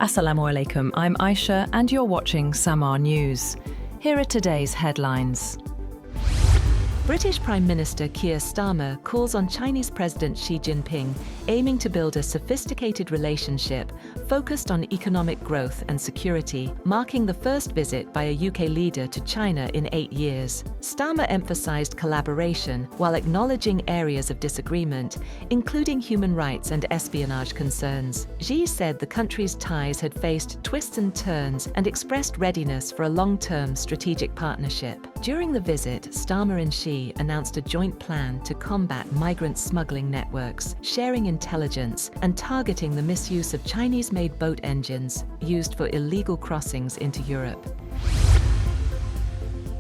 Assalamu alaikum, I'm Aisha and you're watching Samaa News. Here are today's headlines. British Prime Minister Keir Starmer calls on Chinese President Xi Jinping, aiming to build a sophisticated relationship focused on economic growth and security, marking the first visit by a UK leader to China in 8 years. Starmer emphasised collaboration while acknowledging areas of disagreement, including human rights and espionage concerns. Xi said the country's ties had faced twists and turns and expressed readiness for a long-term strategic partnership. During the visit, Starmer and Xi announced a joint plan to combat migrant-smuggling networks, sharing intelligence and targeting the misuse of Chinese-made boat engines used for illegal crossings into Europe.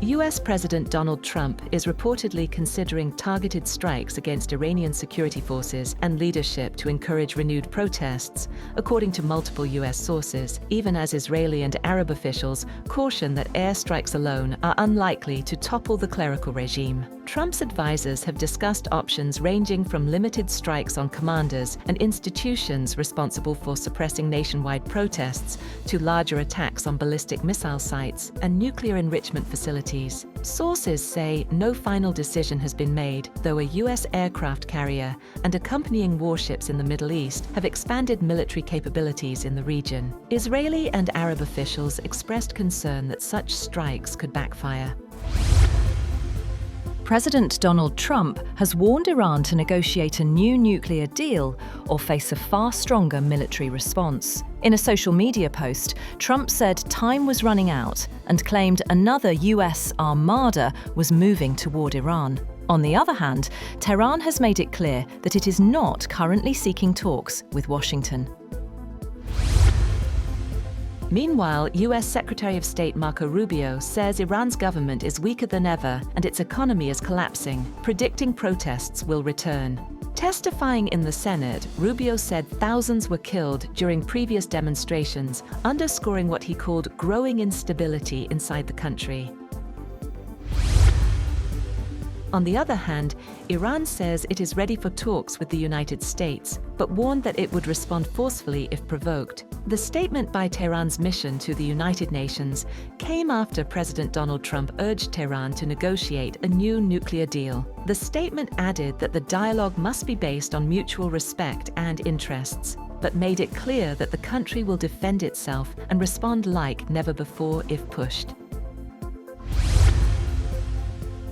US President Donald Trump is reportedly considering targeted strikes against Iranian security forces and leadership to encourage renewed protests, according to multiple US sources, even as Israeli and Arab officials caution that airstrikes alone are unlikely to topple the clerical regime. Trump's advisors have discussed options ranging from limited strikes on commanders and institutions responsible for suppressing nationwide protests to larger attacks on ballistic missile sites and nuclear enrichment facilities. Sources say no final decision has been made, though a US aircraft carrier and accompanying warships in the Middle East have expanded military capabilities in the region. Israeli and Arab officials expressed concern that such strikes could backfire. President Donald Trump has warned Iran to negotiate a new nuclear deal or face a far stronger military response. In a social media post, Trump said time was running out and claimed another US armada was moving toward Iran. On the other hand, Tehran has made it clear that it is not currently seeking talks with Washington. Meanwhile, US Secretary of State Marco Rubio says Iran's government is weaker than ever and its economy is collapsing, predicting protests will return. Testifying in the Senate, Rubio said thousands were killed during previous demonstrations, underscoring what he called growing instability inside the country. On the other hand, Iran says it is ready for talks with the United States, but warned that it would respond forcefully if provoked. The statement by Tehran's mission to the United Nations came after President Donald Trump urged Tehran to negotiate a new nuclear deal. The statement added that the dialogue must be based on mutual respect and interests, but made it clear that the country will defend itself and respond like never before if pushed.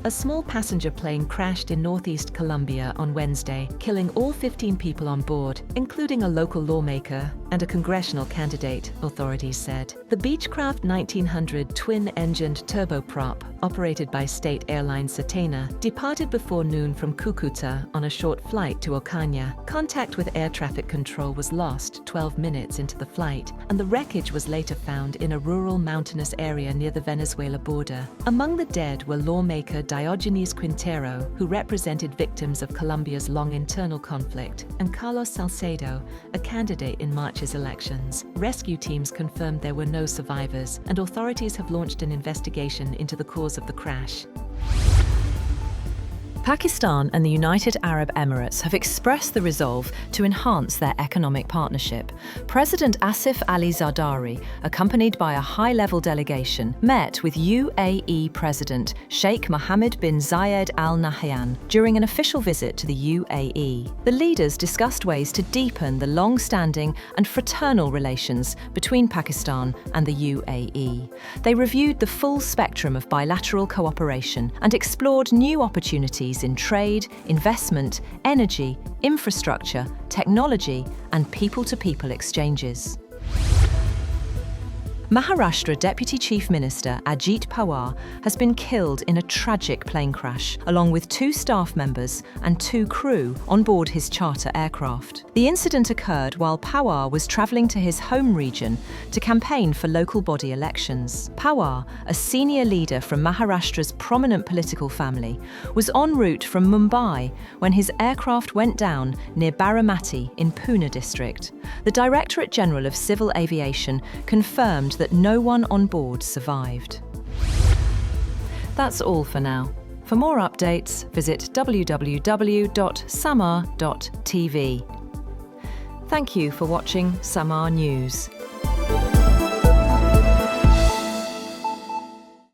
A small passenger plane crashed in northeast Colombia on Wednesday, killing all 15 people on board, including a local lawmaker and a congressional candidate, authorities said. The Beechcraft 1900 twin-engined turboprop, operated by state airline Samaa, departed before noon from Cucuta on a short flight to Ocaña. Contact with air traffic control was lost 12 minutes into the flight, and the wreckage was later found in a rural mountainous area near the Venezuela border. Among the dead were lawmaker Diogenes Quintero, who represented victims of Colombia's long internal conflict, and Carlos Salcedo, a candidate in March's elections. Rescue teams confirmed there were no survivors, and authorities have launched an investigation into the cause of the crash. Pakistan and the United Arab Emirates have expressed the resolve to enhance their economic partnership. President Asif Ali Zardari, accompanied by a high-level delegation, met with UAE President Sheikh Mohammed bin Zayed Al Nahyan during an official visit to the UAE. The leaders discussed ways to deepen the long-standing and fraternal relations between Pakistan and the UAE. They reviewed the full spectrum of bilateral cooperation and explored new opportunities in trade, investment, energy, infrastructure, technology, and people-to-people exchanges. Maharashtra Deputy Chief Minister Ajit Pawar has been killed in a tragic plane crash, along with 2 staff members and 2 crew on board his charter aircraft. The incident occurred while Pawar was travelling to his home region to campaign for local body elections. Pawar, a senior leader from Maharashtra's prominent political family, was en route from Mumbai when his aircraft went down near Baramati in Pune district. The Directorate General of Civil Aviation confirmed that no one on board survived. That's all for now. For more updates, visit www.samaa.tv. Thank you for watching Samaa News. you.